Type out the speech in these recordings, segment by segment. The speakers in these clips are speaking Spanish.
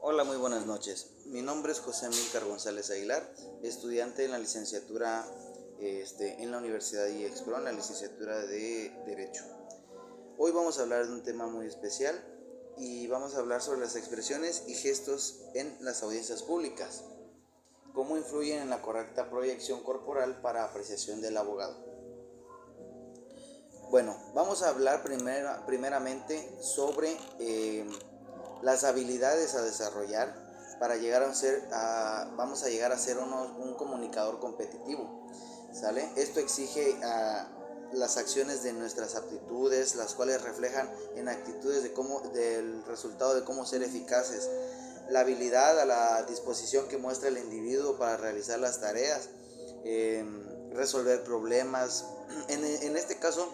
Hola, muy buenas noches. Mi nombre es José Amílcar González Aguilar, estudiante en la licenciatura en la Universidad IEXPRO, en la licenciatura de Derecho. Hoy vamos a hablar de un tema muy especial y vamos a hablar sobre las expresiones y gestos en las audiencias públicas, cómo influyen en la correcta proyección corporal para apreciación del abogado. Bueno, vamos a hablar primeramente sobre las habilidades a desarrollar para vamos a llegar a ser un comunicador competitivo, ¿sale? Esto exige las acciones de nuestras aptitudes, las cuales reflejan en actitudes del resultado de cómo ser eficaces, la habilidad a la disposición que muestra el individuo para realizar las tareas, resolver problemas. En este caso,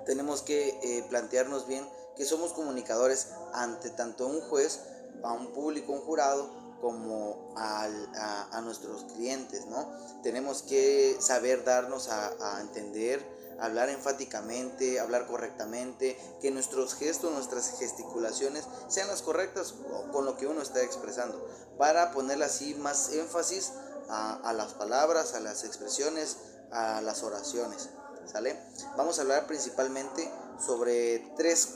tenemos que plantearnos bien que somos comunicadores ante tanto un juez, a un público, un jurado, como a nuestros clientes, ¿no? Tenemos que saber darnos a entender, hablar enfáticamente, hablar correctamente, que nuestros gestos, nuestras gesticulaciones sean las correctas con lo que uno está expresando, para ponerle así más énfasis a las palabras, a las expresiones, a las oraciones. ¿Sale? Vamos a hablar principalmente sobre tres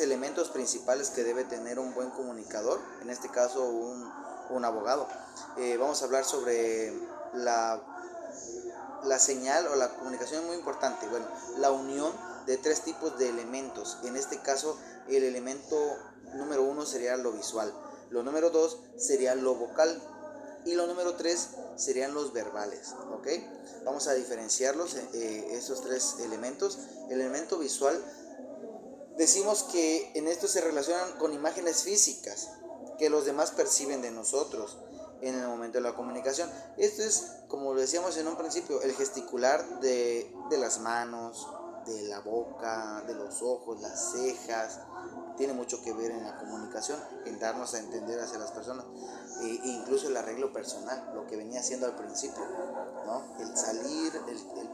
elementos principales que debe tener un buen comunicador, en este caso un abogado. Vamos a hablar sobre la señal o la comunicación es muy importante. Bueno, la unión de tres tipos de elementos. En este caso, el elemento número 1 sería lo visual, lo número 2 sería lo vocal y lo número 3 serían los verbales, ¿ok? Vamos a diferenciarlos, esos tres elementos. El elemento visual, decimos que en esto se relacionan con imágenes físicas que los demás perciben de nosotros en el momento de la comunicación. Esto es, como lo decíamos en un principio, el gesticular de las manos, de la boca, de los ojos, las cejas. Tiene mucho que ver en la comunicación, en darnos a entender hacia las personas, incluso el arreglo personal, lo que venía haciendo al principio, ¿no? El salir,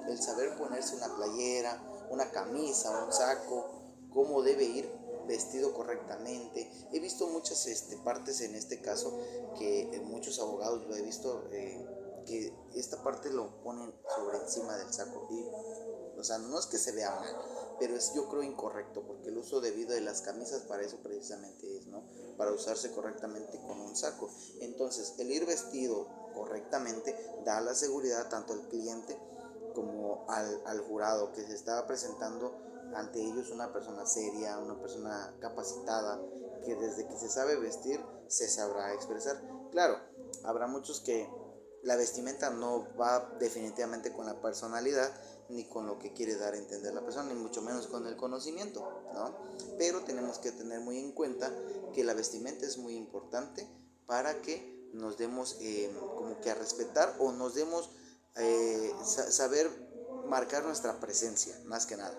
el saber ponerse una playera, una camisa, un saco, cómo debe ir vestido correctamente. He visto muchas partes en este caso que muchos abogados lo he visto, que esta parte lo ponen sobre encima del saco y, o sea, no es que se vea mal, pero es, yo creo, incorrecto, porque el uso debido de las camisas para eso precisamente es, ¿no? Para usarse correctamente con un saco. Entonces, el ir vestido correctamente da la seguridad tanto al cliente como al jurado, que se está presentando ante ellos una persona seria, una persona capacitada, que desde que se sabe vestir se sabrá expresar. Claro, habrá muchos que la vestimenta no va definitivamente con la personalidad ni con lo que quiere dar a entender la persona, ni mucho menos con el conocimiento, ¿no? Pero tenemos que tener muy en cuenta que la vestimenta es muy importante para que nos demos como que a respetar, o nos demos saber marcar nuestra presencia, más que nada.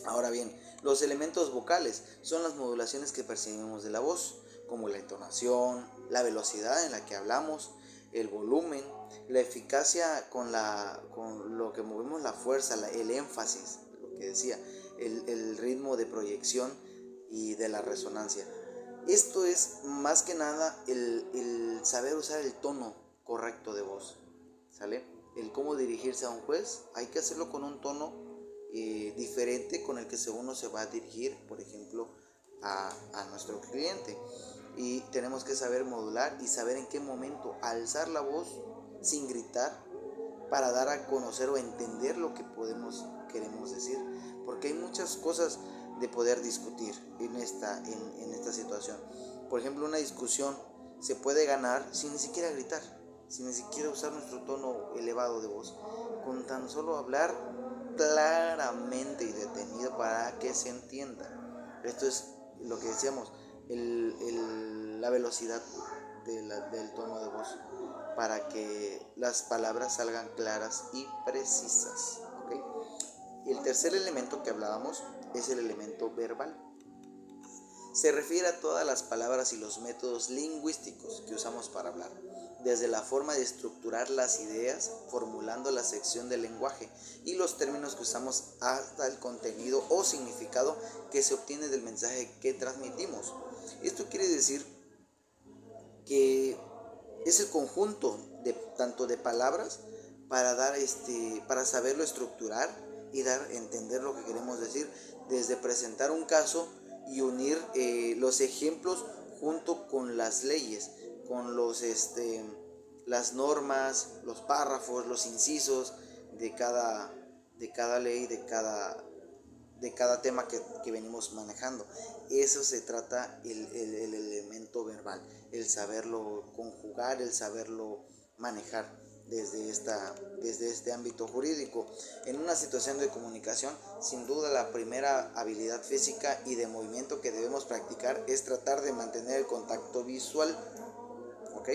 Ahora bien, los elementos vocales son las modulaciones que percibimos de la voz, como la entonación, la velocidad en la que hablamos, el volumen, la eficacia con lo que movemos la fuerza, el énfasis, lo que decía, el ritmo de proyección y de la resonancia. Esto es más que nada el saber usar el tono correcto de voz, ¿sale? El cómo dirigirse a un juez, hay que hacerlo con un tono diferente con el que uno se va a dirigir, por ejemplo, a nuestro cliente. Y tenemos que saber modular y saber en qué momento alzar la voz sin gritar, para dar a conocer o entender lo que queremos decir, porque hay muchas cosas de poder discutir en esta situación. Por ejemplo, una discusión se puede ganar sin ni siquiera gritar, sin ni siquiera usar nuestro tono elevado de voz, con tan solo hablar claramente y detenido para que se entienda. Esto es lo que decíamos, la velocidad del tono de voz, para que las palabras salgan claras y precisas, ¿okay? Y el tercer elemento que hablábamos es el elemento verbal. Se refiere a todas las palabras y los métodos lingüísticos que usamos para hablar, desde la forma de estructurar las ideas, formulando la sección del lenguaje y los términos que usamos hasta el contenido o significado que se obtiene del mensaje que transmitimos. Esto quiere decir que es el conjunto de tanto de palabras para saberlo estructurar y dar a entender lo que queremos decir, desde presentar un caso y unir los ejemplos junto con las leyes, con las normas, los párrafos, los incisos de cada ley, de cada tema que venimos manejando. Eso se trata el elemento verbal, el saberlo conjugar, el saberlo manejar desde este ámbito jurídico. En una situación de comunicación, sin duda la primera habilidad física y de movimiento que debemos practicar es tratar de mantener el contacto visual, ¿ok?,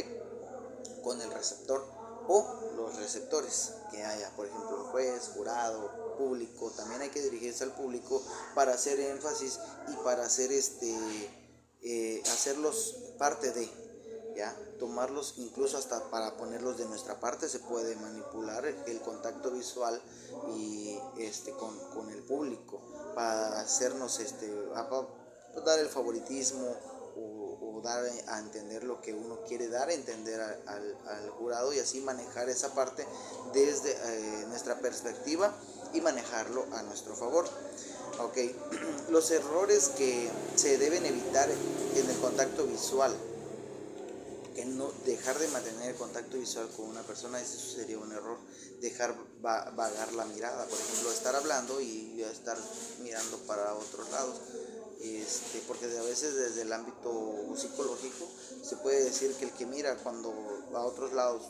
con el receptor o los receptores que haya, por ejemplo, juez, jurado, público. También hay que dirigirse al público para hacer énfasis y para hacerlos parte de, ¿ya? Tomarlos incluso hasta para ponerlos de nuestra parte. Se puede manipular el contacto visual y con el público para hacernos dar el favoritismo o dar a entender lo que uno quiere dar a entender al jurado, y así manejar esa parte desde nuestra perspectiva y manejarlo a nuestro favor. Ok, los errores que se deben evitar en el contacto visual, que no dejar de mantener el contacto visual con una persona, eso sería un error. Dejar vagar la mirada, por ejemplo, estar hablando y estar mirando para otros lados, porque a veces desde el ámbito psicológico se puede decir que el que mira cuando va a otros lados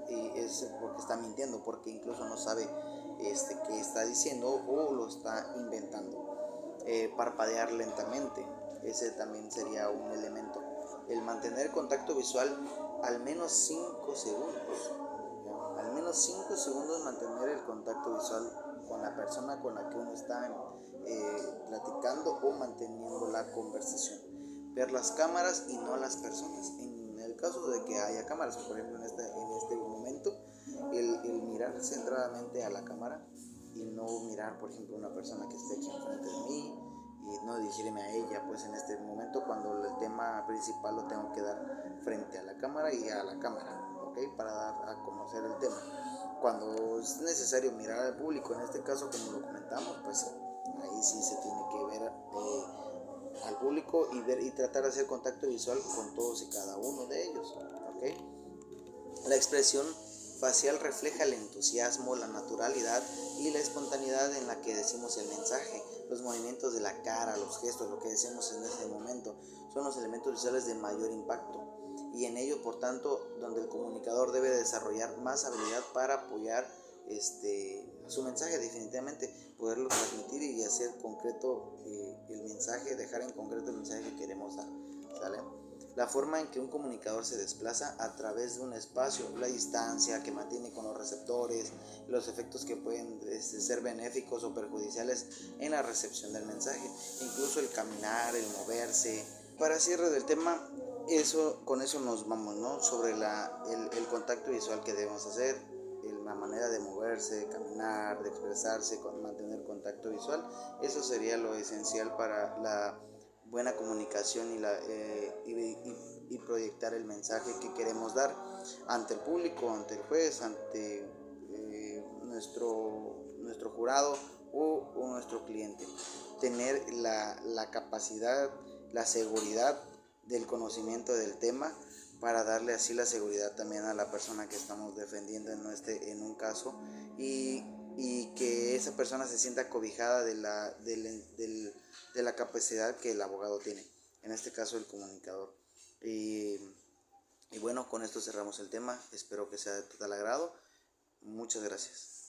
es porque está mintiendo, porque incluso no sabe qué está diciendo o lo está inventando. Parpadear lentamente, ese también sería un elemento. El mantener contacto visual al menos 5 segundos, ¿ya? Al menos 5 segundos mantener el contacto visual con la persona con la que uno está platicando o manteniendo la conversación. Ver las cámaras y no las personas. En el caso de que haya cámaras, por ejemplo en este momento, el mirar centradamente a la cámara y no mirar, por ejemplo, una persona que esté aquí enfrente de mí y no dirigirme a ella, pues en este momento cuando el tema principal lo tengo que dar frente a la cámara y a la cámara, ¿ok?, para dar a conocer el tema. Cuando es necesario mirar al público, en este caso como lo comentamos, pues ahí sí se tiene que ver al público y tratar de hacer contacto visual con todos y cada uno de ellos, ¿ok? La expresión facial refleja el entusiasmo, la naturalidad y la espontaneidad en la que decimos el mensaje. Los movimientos de la cara, los gestos, lo que decimos en ese momento, son los elementos visuales de mayor impacto, y en ello, por tanto, donde el comunicador debe desarrollar más habilidad para apoyar su mensaje, definitivamente poderlo transmitir y hacer concreto el mensaje, dejar en concreto el mensaje que queremos dar, ¿sale? La forma en que un comunicador se desplaza a través de un espacio, la distancia que mantiene con los receptores, los efectos que pueden ser benéficos o perjudiciales en la recepción del mensaje, incluso el caminar, el moverse. Para cierre del tema, con eso nos vamos, ¿no? Sobre el contacto visual que debemos hacer, la manera de moverse, de caminar, de expresarse, mantener contacto visual. Eso sería lo esencial para la buena comunicación y proyectar el mensaje que queremos dar ante el público, ante el juez, ante nuestro jurado o nuestro cliente. Tener la capacidad, la seguridad del conocimiento del tema para darle así la seguridad también a la persona que estamos defendiendo en un caso, y que esa persona se sienta cobijada de la capacidad que el abogado tiene, en este caso el comunicador. Y bueno, con esto cerramos el tema. Espero que sea de total agrado. Muchas gracias.